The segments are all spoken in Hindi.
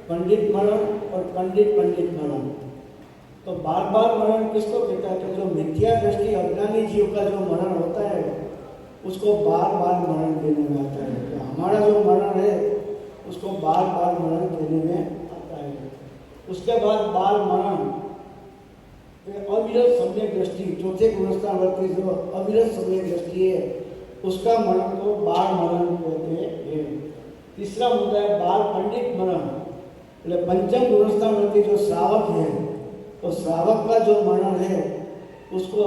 पंडित मरण और पंडित पंडित मरण। तो बार बार मरण किसको कहता है? तो जो मिथ्या दृष्टि अज्ञानी जीव का जो मरण होता है उसको बार बार मरण देने में आता है। तो हमारा जो मरण है उसको बार बार मरण देने में आता है। उसके बाद बाल मरण, अविरत सम्यक दृष्टि, चौथे गुणस्थानवर्ती जो अविरत सम्यक दृष्टि है उसका मरण को बाल मरण कहते हैं। तीसरा मुद्दा है बाल पंडित मरण। એટલે पंचम गुणस्थानवर्ती जो श्रावक है तो श्रावक का जो मरण है उसको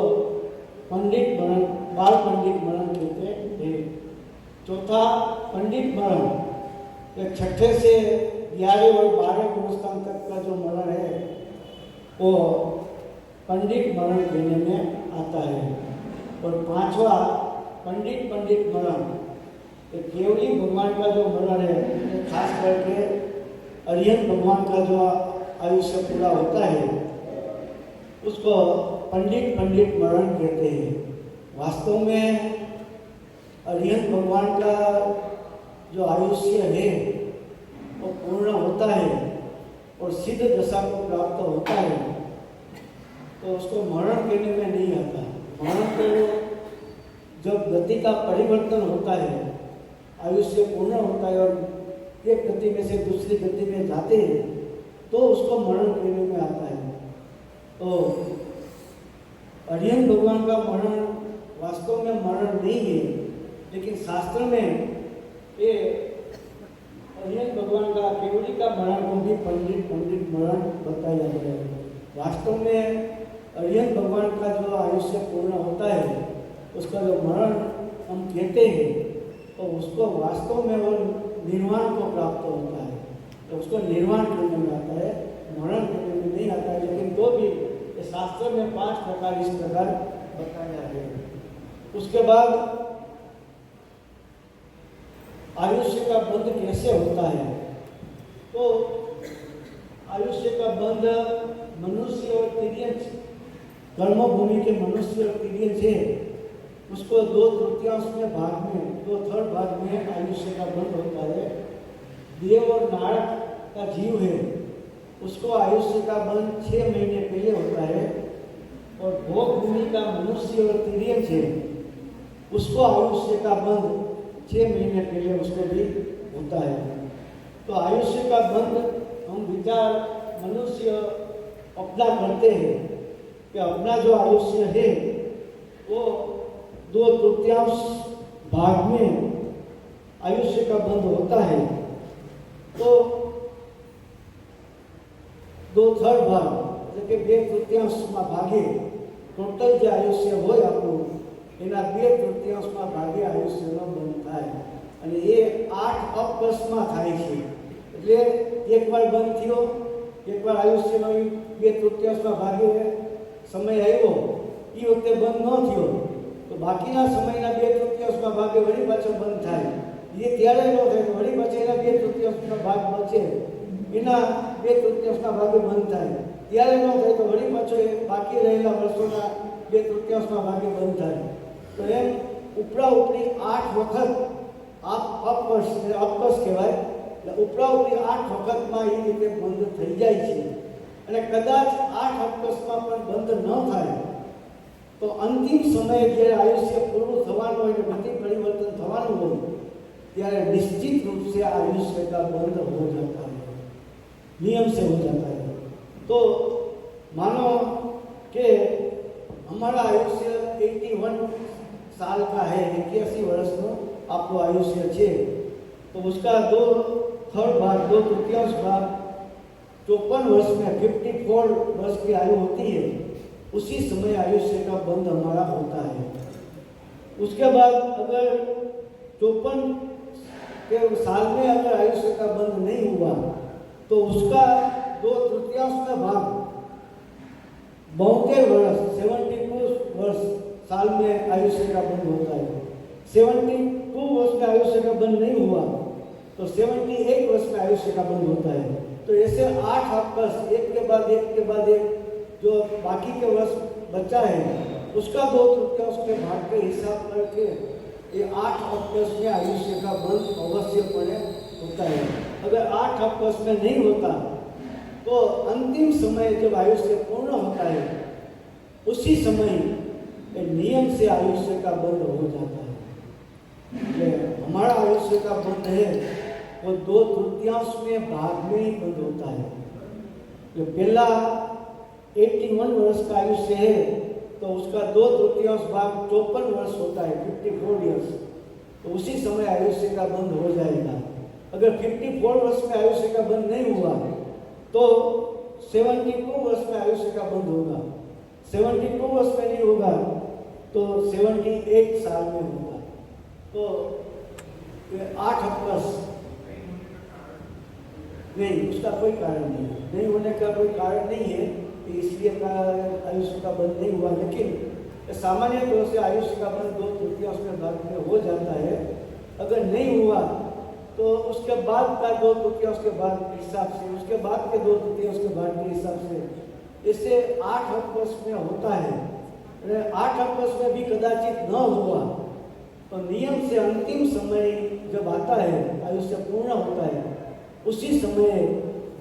पंडित मरण, बाल पंडित मरण कहते हैं। चौथा पंडित मरण, छठे से 11 और 12 गुणस्थान तक का जो मरण है वो पंडित मरण देने में आता है। और पांचवा पंडित पंडित मरण, केवली भगवान का जो मरण है, खास करके अरिहंत भगवान का जो आयुष्य पूरा होता है उसको पंडित पंडित मरण कहते हैं। वास्तव में अरिहंत भगवान का जो आयुष्य है वो पूर्ण होता है और सिद्ध दशा को प्राप्त होता है, तो उसको मरण कहने में नहीं आता। मरण तो जब गति का परिवर्तन होता है, आयुष्य पूर्ण होता है और एक गति में से दूसरी गति में जाते हैं तो उसको मरण कहने में आता है। तो अरिहंत भगवान का मरण वास्तव में मरण नहीं है, लेकिन शास्त्र में ये अरिहंत भगवान का केवली का मरण को भी पंडित पंडित मरण बताया गया है। वास्तव में अरिहंत भगवान का जो आयुष्य पूर्ण होता है उसका जो मरण हम कहते हैं तो उसको वास्तव में वो निर्वाण को प्राप्त होता है, तो उसको निर्वाण करने में आता है, मरण करने में नहीं आता है। लेकिन तो भी शास्त्र में 5 प्रकार इस प्रकार बताया है। उसके बाद आयुष्य का बंध कैसे होता है? तो आयुष्य का बंध मनुष्य और तिर्यंच, कर्मभूमि के मनुष्य और तिर्यंच है, उसको 2/3 में भाग में, 2/3 भाग में आयुष्य का बंध होता है। देव और नारक का जीव है उसको आयुष्य का बंध 6 महीने पहले होता है, और भोग भूमि का मनुष्य और तिर्यंच है उसको आयुष्य का बंध 6 महीने पहले उसको भी होता है। तो आयुष्य का बंध हम विचार मनुष्य अपना करते हैं कि अपना जो आयुष्य है वो 2/3 भाग में आयुष्य का बंध होता है। तो 2/3 भाग એટલે કે 2/3 ભાગે ટોટલ જે આયુષ્ય હોય આપણું એના 2/3 ભાગે આયુષ્યનો બંધ થાય અને એ 8 અપવર્ષમાં થાય છે। એટલે એકવાર બંધ થયો, એકવાર આયુષ્યનો 2/3 ભાગે સમય આવ્યો, એ વખતે બંધ ન થયો તો બાકીના સમયના 2/3 ભાગે વળી પાછો બંધ થાય। એ ત્યારે ન થાય તો વળી પાછા એના 2/3 ભાગ બચે, એના 2/3 ભાગે બંધ થાય, ત્યારે ન થાય તો વળી પાછો એ બાકી રહેલા વર્ષોના 2/3 ભાગે બંધ થાય। તો એમ ઉપરા ઉપરી 8 વખત અપવર્ષ કહેવાય, એટલે ઉપરા ઉપરી 8 વખતમાં એ રીતે બંધ થઈ જાય છે। અને કદાચ 8 અપવર્ષમાં પણ બંધ ન થાય તો અંતિમ સમયે જ્યારે આયુષ્ય પૂરું થવાનું હોય, ગતિ પરિવર્તન થવાનું હોય, ત્યારે निश्चित रूप से आयुष्य का बंद हो जाता है, नियम से हो जाता है। तो मानो कि हमारा आयुष्य 81 साल का है, 81 वर्ष नो आपको आयुष्य है, तो उसका 2/3 भाग, 2/3 भाग 54 वर्ष में 54 वर्ष की आयु होती है, उसी समय आयुष्य का बंध हमारा होता है। उसके बाद अगर 54 के साल में अगर आयुष्य का बंध नहीं हुआ तो उसका 2/3 भाग 72 वर्ष, 72 वर्ष साल में आयुष्य का बंध होता है। 72 वर्ष में आयुष्य का बंध नहीं हुआ तो 71 वर्ष में आयुष्य का बंध होता है। तो ऐसे 8 वर्ष एक के बाद एक जो बाकी के वर्ष बचा है उसका 2/3 के भाग के हिसाब करके ये 8 अपकस में आयुष्य का बंध अवश्यपणे होता है। अगर 8 अपकस में नहीं होता तो अंतिम समय जब आयुष्य पूर्ण होता है उसी समय नियम से आयुष्य का बंध हो जाता है। हमारा आयुष्य का बंध है वो 2/3 में भाग में ही बंद होता है। जो पहला 81 वर्ष का आयुष्य है तो उसका 2/3 भाग 54 वर्ष होता है, 54 ईयर्स, तो उसी समय आयुष्य का बंध हो जाएगा। अगर 54 वर्ष में आयुष्य का बंध नहीं हुआ तो 72 वर्ष में आयुष्य का बंध होगा, 72 वर्ष में नहीं होगा तो 78 साल में होगा। तो 8 अपकस नहीं, उसका कोई कारण नहीं होने का कोई कारण नहीं है कि इसलिए आयुष्य का बंध नहीं हुआ। लेकिन सामान्य तौर से आयुष्य का बंध 2/3 में भाग में हो जाता है। अगर नहीं हुआ तो उसके बाद का 2/3 के बाद हिसाब से, उसके बाद के 2/3 के बाद के हिसाब से, इससे 8 अपकस में होता है। 8 अपकस में भी कदाचित न हुआ तो नियम से अंतिम समय जब आता है, आयुष्य पूर्ण होता है, उसी समय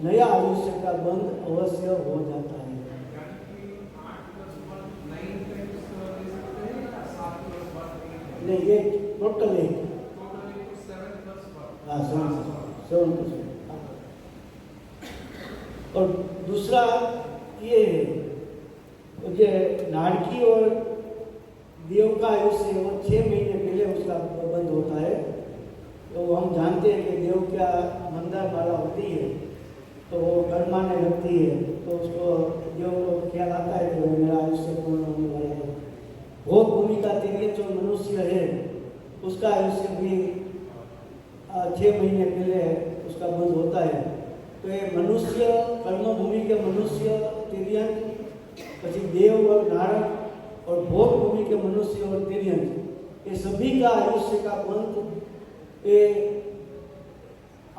नया आयुष्य का बंध अवश्य हो जाता है। नहीं, ये टोटल है। हाँ, 7%। और दूसरा ये है जो नारकी और देव का आयुष्य वो 6 महीने पहले उसका बंद होता है। तो हम जानते हैं कि देव क्या मंदार माला होती है तो वो कर्माने लगती है, तो उसको देव को ख्याल आता है कि मेरा आयुष्य पूर्ण होने वाला है। भोग भूमि का तिर्य जो मनुष्य है उसका आयुष्य भी 6 महीने पहले उसका बंद होता है। तो ये मनुष्य, कर्म भूमि के मनुष्य तिर्यन, પછી देव और नारक और भोग भूमि के मनुष्य और तिर्यन, ये सभी का आयुष्य का बंध ये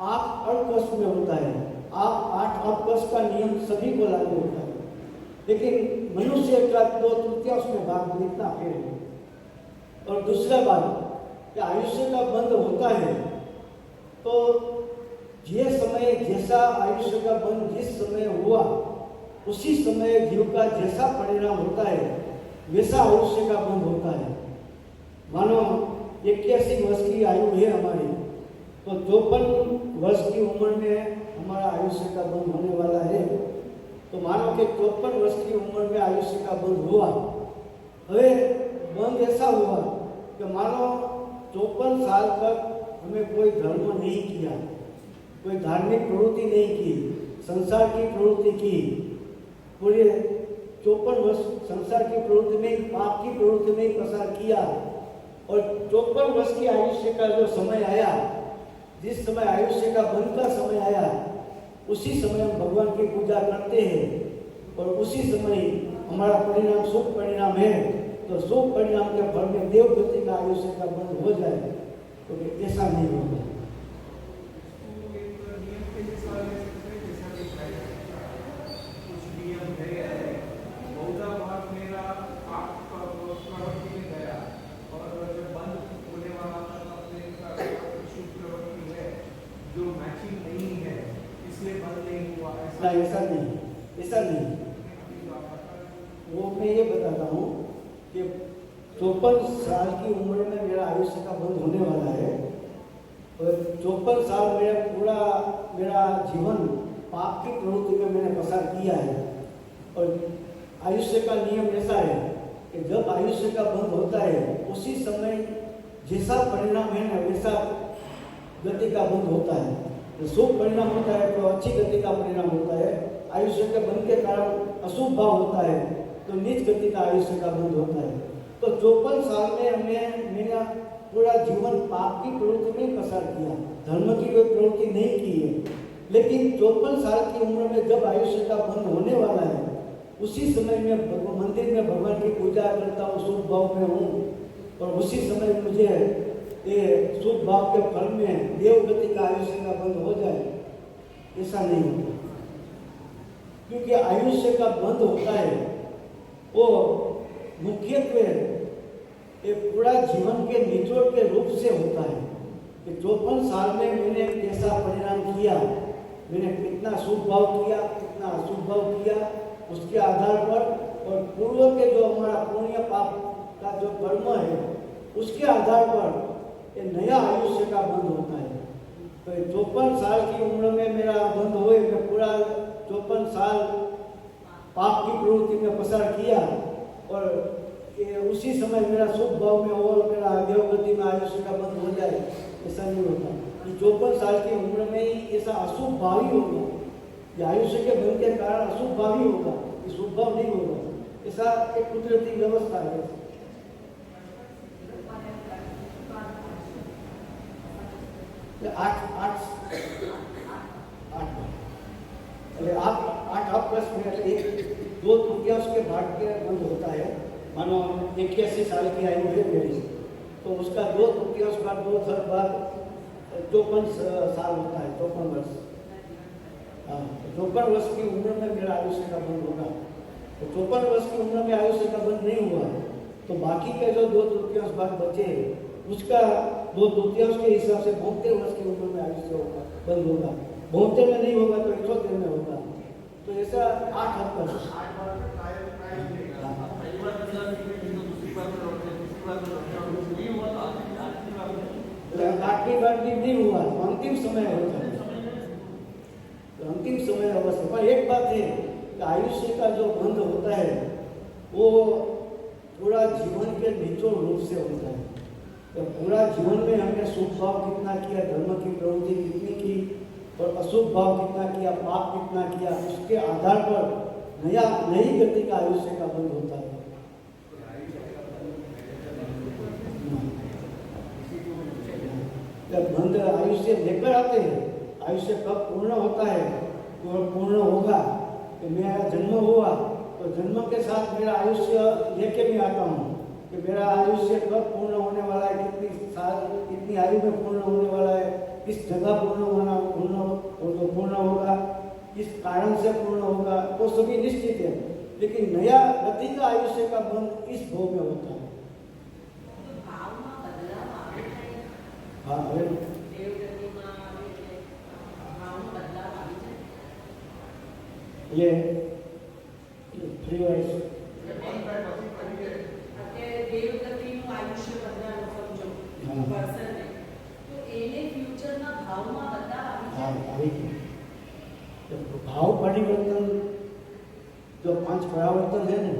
8 अपकस में होता है। 8 अपकस का नियम सभी को लागू होता है, लेकिन मनुष्य का 2/3 में भाग में इतना फेर है। और दूसरा बात कि आयुष्य का बंध होता है तो ये समय जैसा आयुष्य का बंध जिस समय हुआ उसी समय जीव का जैसा परिणाम होता है वैसा आयुष्य का बंध होता है। मानो 81 वर्ष की आयु है हमारी, तो 54 वर्ष की उम्र में हमारा आयुष्य का बंध होने वाला है। तो मानो कि 54 वर्ष की उम्र में आयुष्य का बंध हुआ। हवे बंध ऐसा हुआ कि मानो 54 साल तक हमें कोई धर्म नहीं किया, कोई धार्मिक प्रवृत्ति नहीं की, संसार की प्रवृत्ति की, पूरे 54 वर्ष संसार की प्रवृत्ति में, पाप की प्रवृत्ति में प्रसार किया। और 54 वर्ष की आयुष्य का जो समय आया, जिस समय आयुष्य का बंध का समय आया, उसी समय हम भगवान की पूजा करते हैं और उसी समय हमारा परिणाम शुभ परिणाम है। तो शुभ परिणाम के फल में देवगति का आयुष्य का बंध हो जाए तो ऐसा नहीं होगा। ऐसा नहीं। वो मैं ये बताता हूँ कि 54 साल की उम्र में मेरा आयुष्य का बंध होने वाला है और 54 साल मेरा जीवन पाप की प्रवृत्ति में मैंने प्रसार किया है। और आयुष्य का नियम ऐसा है कि जब आयुष्य का बंध होता है उसी समय जैसा परिणाम है ना वैसा गति का बंध होता है। तो शुभ परिणाम होता है तो अच्छी गति का परिणाम होता है, आयुष्य के बंध के कारण अशुभ भाव होता है तो नीच गति का आयुष्य का बंध होता है। तो 54 साल में मेरा पूरा जीवन पाप की प्रवृत्ति में प्रसार किया, धर्म की कोई प्रवृत्ति नहीं की है। लेकिन 54 साल की उम्र में जब आयुष्य का बंध होने वाला है उसी समय में मंदिर में भगवान की पूजा करता हूँ, शुभ भाव में हूँ और उसी समय मुझे ये शुभ भाव के फल में देवगति का आयुष्य का बंध हो जाए, ऐसा नहीं होता। क्योंकि आयुष्य का बंध होता है वो मुख्यत्वे ये पूरा जीवन के निचोड़ के रूप से होता है कि 54 साल में मैंने कैसा परिणाम किया, मैंने कितना शुभ भाव किया, कितना अशुभ भाव किया, उसके आधार पर और पूर्व के जो हमारा पुण्य पाप का जो कर्म है उसके आधार पर ये नया आयुष्य का बंध होता है। तो 54 साल की उम्र में मेरा बंध हुए, मैं पूरा 54 साल पाप की प्रवृत्ति में पसार किया और उसी समय मेरा शुभ भाव में और मेरा देवगति में आयुष्य का बंध हो जाए, ऐसा नहीं होता। कि 54 साल की उम्र में ही ऐसा अशुभ भाव ही होगा, ये आयुष्य के बंध के कारण अशुभ भाव ही होगा, ये शुभ भाव नहीं होगा। ऐसा एक कुदरती व्यवस्था है। आठ प्लस में एक 2/3 के भाग के बंद होता है। मानो 81 साल की आयु है मेरी, तो उसका 2/3 भाग 2/3 भाग 54 साल होता है, 54 वर्ष। हाँ, 54 वर्ष की उम्र में मेरा आयुष्य का बंद होगा। तो 54 वर्ष की उम्र में आयुष्य का बंद नहीं हुआ तो बाकी के जो 2/3 भाग बचे उसका 2/3 के हिसाब से 72 वर्ष की उम्र में आयुष्य होगा, बंद होगा। 72 में नहीं होगा तो 113 में होगा। तो ऐसा 8 हद पर 8वीं बार भी नहीं हुआ तो अंतिम समय होता है। तो अंतिम समय अवश्य। पर एक बात है कि आयुष्य का जो बंध होता है वो पूरा जीवन के निचोड़ रूप से होता है। तो पूरा जीवन में हमने शुभ भाव कितना किया, धर्म की प्रवृत्ति कितनी की और अशुभ भाव कितना किया, पाप कितना किया, उसके आधार पर नई गति का आयुष्य का बंध होता है। जब बंध आयुष्य लेकर आते हैं, आयुष्य कब पूर्ण होता है और पूर्ण होगा कि मेरा जन्म हुआ तो जन्म के साथ मेरा आयुष्य लेके भी आता हूँ कि मेरा आयुष्य कब पूर्ण होने वाला है, कितनी आयु में पूर्ण होने वाला है, किस जगह पूर्ण होगा, किस कारण से पूर्ण होगा, वो सभी निश्चित है। लेकिन नया गति का आयुष्य का बंध इस भोग में होता है। हाँ, ये फ्री वाइस દેવગતિનું આયુષ્ય બદલાનું સમજો પર્સન ને તો એને ફ્યુચરના ભાવમાં બદલાવ આવી જાય। भाव परिवर्तन जो 5 परावर्तन है ना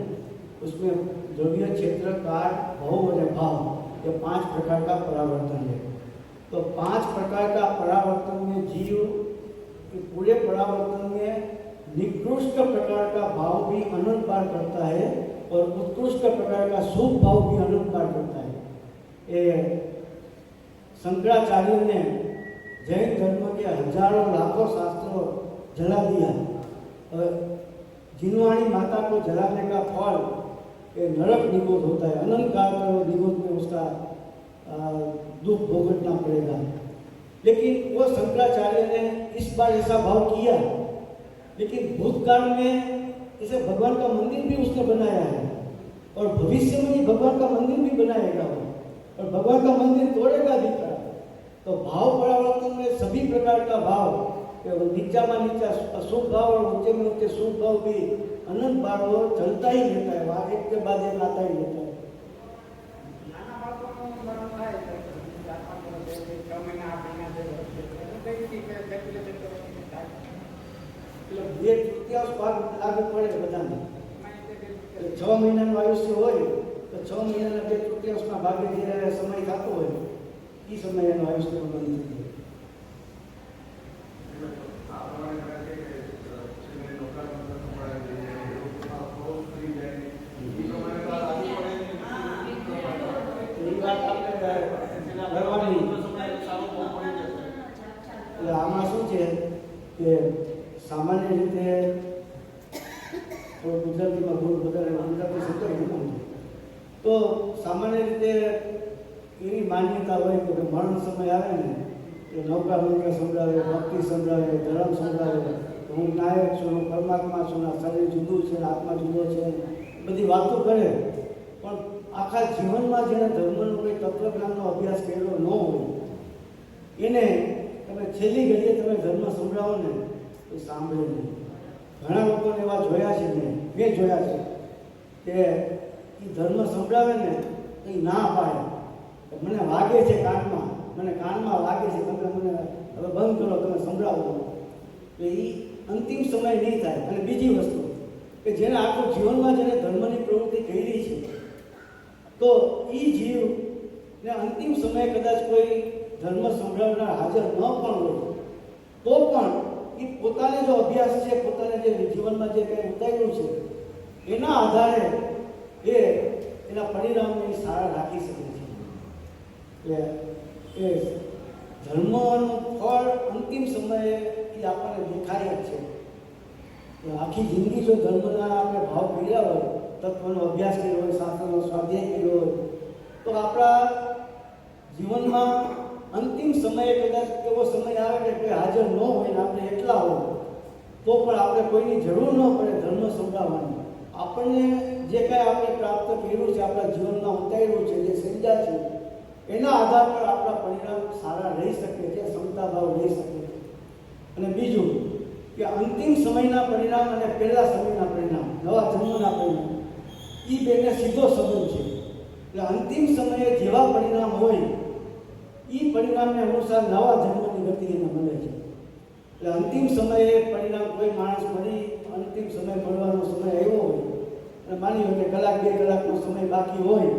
उसमें द्रव्य, क्षेत्र, काल, भव और भाव, ये 5 प्रकार का परावर्तन है। तो 5 प्रकार का परावर्तन में जीव पूरे परावर्तन में निकृष्ट प्रकार का भाव भी अनंत पार करता है और उत्कृष्ट प्रकार का शुभ भाव भी अनंत पार करता है। ये शंकराचार्य ने जैन धर्म के हजारों लाखों शास्त्रों जला दिया। जिनवाणी माता को जलाने का फल ये नरक निगोद होता है, अनंत काल निगोद में उसका दुख भोगतना पड़ेगा। लेकिन वो शंकराचार्य ने इस बार ऐसा भाव किया, लेकिन भूतकाल में इसे भगवान का मंदिर भी उसने बनाया है और भविष्य में भी भगवान का मंदिर भी बनाएगा और भगवान का मंदिर तोड़ेगा भी खरा। तो भाव परावर्तन में सभी प्रकार का भाव, नीचा में नीचा अशुभ भाव और ऊंचे में ऊंचे शुभ भाव भी अनंत बार वो चलता ही रहता है, वहाँ एक के बाद एक आता ही रहता है। ये 2/3 भाग लागू पड़े बधाने। 6 મહિનાનું આયુષ્ય હોય તો 6 મહિનાના 2/3 ભાગે જ્યારે સમય થતો હોય એ સમય એનું આયુષ્ય બંધ થઈ જાય। આમાં શું છે કે સામાન્ય રીતે તો ગુજરાતીમાં ભૂલ વધારે ગુજરાતી શબ્દ નહીં, તો સામાન્ય રીતે એવી માન્યતા હોય કે મરણ સમય આવે ને એ નૌકા મંત્ર સંભળાવે, ભક્તિ સંભળાવે, ધર્મ સંભળાવે, હું નાયક છું, હું પરમાત્મા છું, શરીર જુદું છે, આત્મા જુદો છે, બધી વાતો કરે, પણ આખા જીવનમાં જેને ધર્મનો કોઈ તત્વજ્ઞાનનો અભ્યાસ કર્યો ન હોય એને તમે છેલ્લી ઘડીએ તમે ધર્મ સંભળાવો ને તો સાંભળે નહીં. ઘણા લોકોને એવા જોયા છે મેં જોયા છે કે એ ધર્મ સંભળાવે ને તો એ ના પાડે. મને વાગે છે કાનમાં, મને કાનમાં વાગે છે, તમે મને હવે બંધ કરો, તમે સંભળાવો. તો એ અંતિમ સમય નહીં થાય. અને બીજી વસ્તુ કે જેને આખું જીવનમાં જેને ધર્મની પ્રવૃત્તિ કરી છે તો એ જીવને અંતિમ સમયે કદાચ કોઈ ધર્મ સંભળાવનાર હાજર ન પણ હોય તો પણ એ પોતાને જો અભ્યાસ છે, પોતાને જે જીવનમાં જે કંઈ ઉતાર્યું છે એના આધારે એના પરિણામોની સારા રાખી શકે છે. એટલે એ ધર્મનું ફળ અંતિમ સમયે એ આપણને દેખાય જ છે. આખી જિંદગી જો ધર્મના આપણે ભાવ કર્યા હોય, તત્વનો અભ્યાસ કર્યો હોય, શાસ્ત્રનો સ્વાધ્યાય કર્યો હોય તો આપણા જીવનમાં અંતિમ સમયે કદાચ એવો સમય આવે કે કોઈ હાજર ન હોય ને આપણે એકલા હોય તો પણ આપણે કોઈની જરૂર ન પડે ધર્મ સંભળાવવાની. આપણને જે કાંઈ આપણે પ્રાપ્ત કર્યું છે, આપણા જીવનમાં ઉતાર્યું છે, જે સમજ્યા છે એના આધાર પર આપણા પરિણામ સારા રહી શકે છે, ક્ષમતાભાવ રહી શકે છે. અને બીજું કે અંતિમ સમયના પરિણામ અને પહેલા સમયના પરિણામ, નવા જન્મના પરિણામ, એ બેને સીધો સંબંધ છે. એટલે અંતિમ સમયે જેવા પરિણામ હોય એ પરિણામને અનુસાર નવા જન્મની ગતિ એને મળે છે. એટલે અંતિમ સમયે પરિણામ કોઈ માણસ મળી, અંતિમ સમય મળવાનો સમય આવ્યો હોય અને માની લો કે કલાક 2 કલાકનો સમય બાકી હોય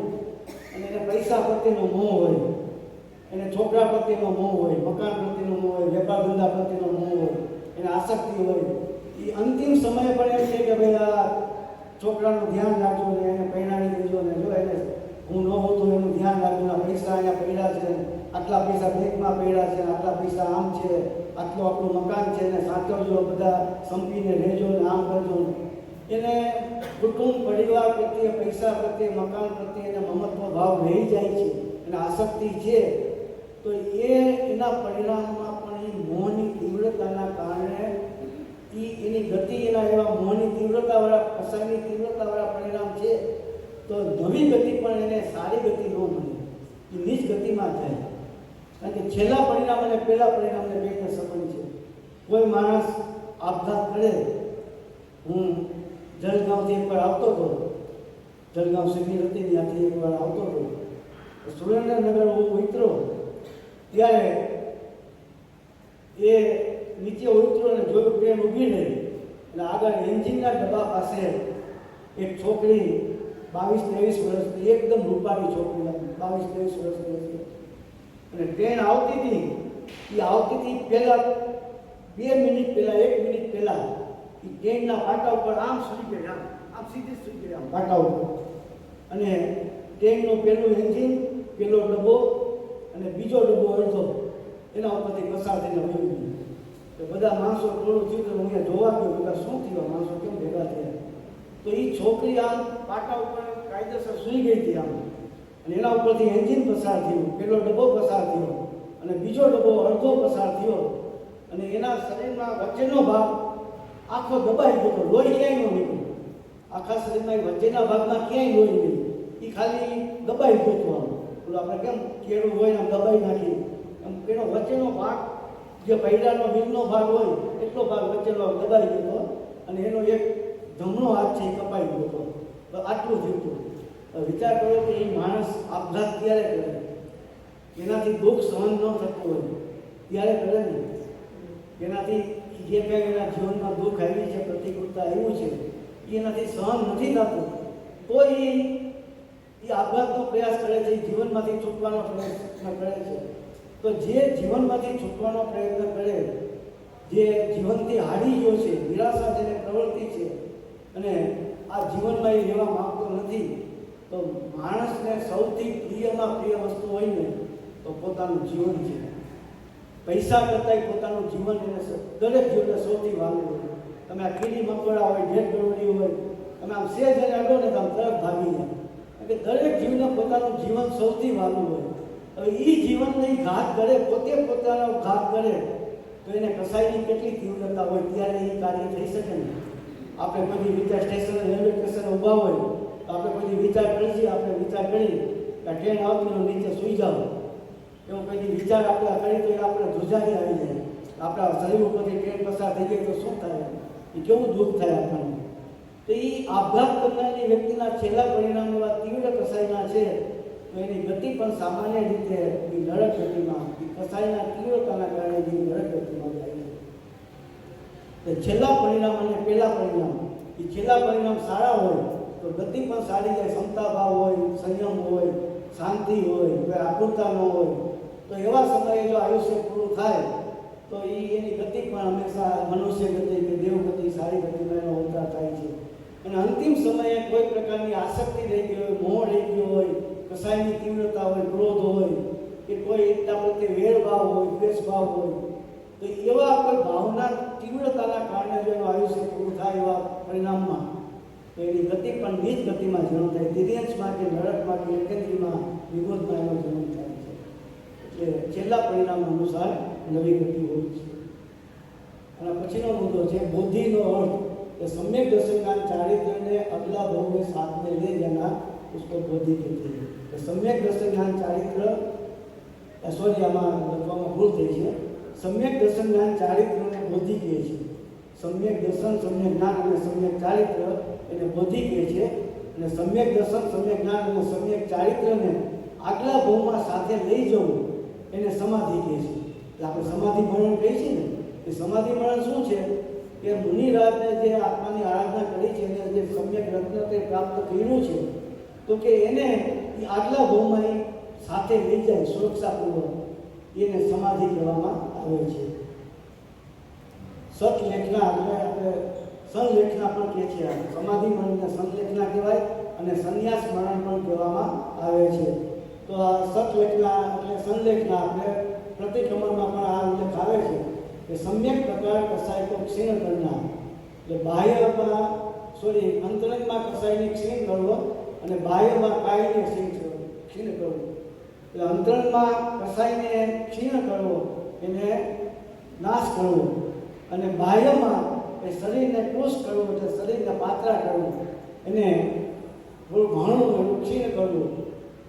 અને એને પૈસા પ્રત્યેનો મોહ હોય, એને છોકરા પ્રત્યેનો મોહ હોય, મકાન પ્રત્યેનો મોહ હોય, વેપાર ધંધા પ્રત્યેનો મોહ હોય, એને આસક્તિ હોય, એ અંતિમ સમયે પણ એમ છે કે ભાઈ આ છોકરાનું ધ્યાન રાખજો ને એને પરિણામી દેજો ને જો એને હું ન હોઉં તો એનું ધ્યાન રાખજો ને પૈસા અહીંયા પડ્યા છે, આટલા પૈસા બેંકમાં પડ્યા છે, આટલા પૈસા આમ છે, આટલું આપણું મકાન છે ને સાચવજો, બધા સંપીને રહેજો ને આમ કરજો. એને કુટુંબ પરિવાર પ્રત્યે, પૈસા પ્રત્યે, મકાન પ્રત્યે એને મમત્વ ભાવ રહી જાય છે, એને આસક્તિ છે તો એના પરિણામમાં પણ એ મોહની તીવ્રતાના કારણે એની ગતિ એના એવા મોહની તીવ્રતાવાળા, પસારની તીવ્રતાવાળા પરિણામ છે તો નવી ગતિ પણ એને સારી ગતિ ન મળે, એ નીચ ગતિમાં જાય. કારણ કે છેલ્લા પરિણામ અને પહેલા પરિણામને બેને સંબંધ છે. કોઈ માણસ આપઘાત કરે, હું જલગાંવથી એકવાર આવતો હતો, જલગાંવ શિબિર હતી ત્યાંથી એકવાર આવતો હતો, સુરેન્દ્રનગર હું ઉતરો ત્યારે એ નીચે ઉતરો અને જોયું ટ્રેન ઊભી રહી એટલે આગળ એન્જિનના ડબ્બા પાસે એક છોકરી 22-23 વર્ષની, એકદમ રૂપાળી છોકરી, 22-23 વર્ષની હતી અને ટ્રેન આવતી હતી. એ આવતી હતી પહેલાં 2 મિનિટ પહેલાં, 1 મિનિટ પહેલાં એ ટ્રેનના પાટા ઉપર આમ સૂઈ ગઈ, આમ સીધી સૂઈ ગઈ આમ પાટા ઉપર. અને ટ્રેનનું પહેલું એન્જિન, પહેલો ડબ્બો અને બીજો ડબ્બો અડધો એના ઉપરથી પસાર થઈને વહી ગયું. તો બધા માણસો થોડું થયું તો હું જોવા ગયો, બધા શું થયું, માણસો કેમ ભેગા થયા? તો એ છોકરી આમ પાટા ઉપર કાયદેસર સૂઈ ગઈ હતી આમ, અને એના ઉપરથી એન્જિન પસાર થયું, પહેલો ડબ્બો પસાર થયો અને બીજો ડબ્બો અડધો પસાર થયો અને એના શરીરમાં વચ્ચેનો ભાગ આખો દબાઈ ગયો, લોહી ક્યાંય ન નીકળ્યું. આખા શરીરમાં વચ્ચેના ભાગમાં ક્યાંય લોહી નહીં, એ ખાલી દબાઈ ગયો હતો. આમ પેલું આપણે કેમ કેળું હોય આમ દબાઈ નાખી, એમ એનો વચ્ચેનો ભાગ જે પૈડાનો વીજનો ભાગ હોય એટલો ભાગ વચ્ચેનો દબાઈ ગયો હતો અને એનો એક જમણો હાથ છે એ કપાઈ ગયો હતો. તો આટલું થયું હતું. વિચાર કરો કે એ માણસ આપઘાત ક્યારે કરે, એનાથી દુઃખ સહન ન થતું હોય ત્યારે કરે ને. એનાથી જે કંઈ એના જીવનમાં દુઃખ આવી છે, પ્રતિકૂળતા આવ્યું છે, એનાથી સહન નથી થતું તો એ આપઘાતનો પ્રયાસ કરે છે, જીવનમાંથી છૂટવાનો પ્રયત્ન કરે છે. તો જે જીવનમાંથી છૂટવાનો પ્રયત્ન કરે, જે જીવનથી હારી ગયો છે, નિરાશા જેને પ્રવૃત્તિ છે અને આ જીવનમાં એ રહેવા માંગતો નથી, તો માણસને સૌથી પ્રિયમાં પ્રિય વસ્તુ હોય ને તો પોતાનું જીવન છે. પૈસા કરતાંય પોતાનું જીવન એને દરેક જીવને સૌથી વાલું હોય. તમે આ કીડી મકોડા હોય, ઢેર ગરોળી હોય, તમે આમ સેજ અને અડો ને તો આમ તરફ ભાગી જાય. કે દરેક જીવને પોતાનું જીવન સૌથી વાલું હોય. હવે એ જીવનને ઘાત કરે, પોતે પોતાનો ઘાત કરે તો એને કસાઈની કેટલી તીવ્રતા હોય ત્યારે એ કાર્ય થઈ શકે ને. આપણે કોઈ વિચાર સ્ટેશન, રેલવે સ્ટેશન ઊભા હોય, આપણે કોઈ વિચાર કરીએ, આપણે વિચાર કરી કે ટ્રેન આવતી હોય નીચે સૂઈ જાઓ, એવો કોઈ વિચાર આપણે કરી તો એ આપણે ધ્રુજારી આવી જાય, આપણા શરીર ઉપરથી ટ્રેન પસાર થઈ જાય તો શું થાય, એ કેવું દુઃખ થાય આપણને. તો એ આપઘાત કરનારી વ્યક્તિના છેલ્લા પરિણામ એવા તીવ્ર કસાયના છે, તો એની ગતિ પણ સામાન્ય રીતે એ નરક ગતિમાં, એ કસાયના તીવ્રતાના કારણે જે નરક ગતિમાં જાય છે. તો છેલ્લા પરિણામ અને પહેલા પરિણામ, એ છેલ્લા પરિણામ સારા હોય તો ગતિ પણ સારી જાય, ક્ષમતા ભાવ હોય, સંયમ હોય, શાંતિ હોય, કોઈ આકુરતા ન હોય, તો એવા સમયે જો આયુષ્ય પૂરું થાય તો એની ગતિ પણ હંમેશા મનુષ્ય ગતિ કે દેવ ગતિ, સારી ગતિમાં એનો અવતાર થાય છે. અને અંતિમ સમયે કોઈ પ્રકારની આસક્તિ રહી ગઈ હોય, મોહ રહી ગયો હોય, કસાયની તીવ્રતા હોય, ક્રોધ હોય, કે કોઈ એકતા પ્રત્યે વેરભાવ હોય, દ્વેષભાવ હોય, તો એવા કોઈ ભાવના તીવ્રતાના કારણે જો એનું આયુષ્ય પૂરું થાય એવા પરિણામમાં, તો એની ગતિ પણ નીચ ગતિમાં જન્મ થાય, દિવ્યાંશમાં કે નરકમાં કે એકેન્દ્રીમાં વિગોધમાં એનો જન્મ થાય છે. એટલે છેલ્લા પરિણામ અનુસાર નવી ગતિ હોય છે. અને પછીનો મુદ્દો છે બોધિનો અર્થ, કે સમ્યક દર્શન જ્ઞાન ચારિત્ર ने अगला भव में साथ में ले जाना, उसको बोधि कहते हैं. तो सम्यक दर्शन ज्ञान चारित्र, सॉरी आમાં લખવામાં ભૂલ થઈ છે, સમ્યક દર્શન જ્ઞાન ચારિત્રને બોધિ કહે છે. સમ્યક દર્શન, સમ્યક જ્ઞાન અને સમ્યક ચારિત્ર એને બોધિ કહે છે. અને સમ્યક દર્શન, સમ્યક જ્ઞાન અને સમ્યક ચારિત્રને આગલા ભવમાં સાથે લઈ જવું એને સમાધિ કહે છે. એટલે આપણે સમાધિ મરણ કહીએ છીએ ને, એ સમાધિ મરણ શું છે કે મુનિરાજને જે આત્માની આરાધના કરી છે અને જે સમ્યક રત્ન તે પ્રાપ્ત કર્યું છે, તો કે એને આગલા ભવમાં સાથે લઈ જાય સુરક્ષાપૂર્વક, એને સમાધિ કહેવામાં આવે છે. સતલેખના આપણે સંલેખના પણ કહે છે. સમાધિ મરણને સંલેખના કહેવાય અને સંન્યાસ મરણ પણ કહેવામાં આવે છે. તો આ સતલેખના એટલે સંલેખના આપણે પ્રતિક્રમણમાં પણ આ ઉલ્લેખ આવે છે કે સમ્યક પ્રકાર કસાય તો ક્ષીણ કરનાર, એટલે બાહ્યમાં અંતરંગમાં કસાયને ક્ષીણ કરવો અને બાહ્યમાં કાયને ક્ષીણ કરવું. એટલે અંતરંગમાં કસાયને ક્ષીણ કરવો, એને નાશ કરવો, અને બાહ્યમાં એ શરીરને કૃશ કરવું, એટલે શરીરને પાતળા કરવું, એને થોડું ઘણું એનું ક્ષીણ કરવું,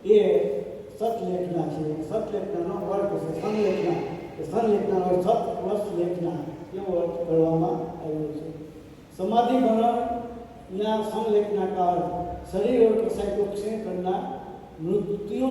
એ સતલેખના છે. સતલેખનાનો અર્થ છે સંલેખના, સંલેખનાનો અર્થ સત પ્લસ લેખના એવો અર્થ કરવામાં આવ્યો છે. समाधि मरण या संलेखना का अर्थ शरीर और कसाय को क्षीण करना, मृत्यु